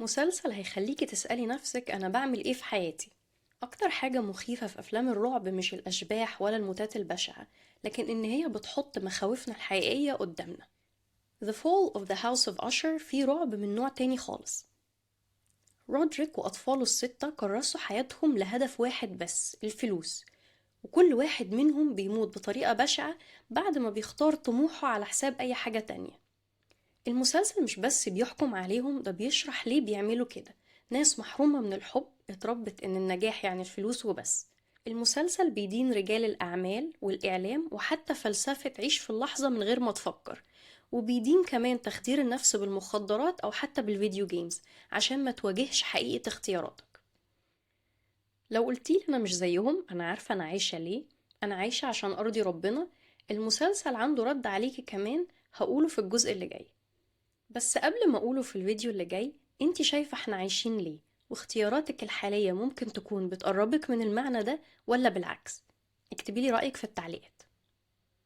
مسلسل هيخليكي تسألي نفسك أنا بعمل إيه في حياتي. أكتر حاجة مخيفة في أفلام الرعب مش الأشباح ولا الموتات البشعة، لكن إن هي بتحط مخاوفنا الحقيقية قدامنا. The Fall of the House of Usher فيه رعب من نوع تاني خالص. رودريك وأطفاله الستة كرسوا حياتهم لهدف واحد بس، الفلوس، وكل واحد منهم بيموت بطريقة بشعة بعد ما بيختار طموحه على حساب أي حاجة تانية. المسلسل مش بس بيحكم عليهم، ده بيشرح ليه بيعملوا كده. ناس محرومة من الحب اتربت ان النجاح يعني الفلوس وبس. المسلسل بيدين رجال الأعمال والإعلام وحتى فلسفة عيش في اللحظة من غير ما تفكر، وبيدين كمان تخدير النفس بالمخدرات أو حتى بالفيديو جيمز عشان ما تواجهش حقيقة اختياراتك. لو قلتيلي أنا مش زيهم، أنا عارفة أنا عايشة ليه، أنا عايشة عشان أرضي ربنا، المسلسل عنده رد عليكي كمان، هقوله في الجزء اللي جاي. بس قبل ما أقوله في الفيديو اللي جاي، انتي شايفة احنا عايشين ليه؟ واختياراتك الحالية ممكن تكون بتقربك من المعنى ده ولا بالعكس؟ اكتبيلي رأيك في التعليقات.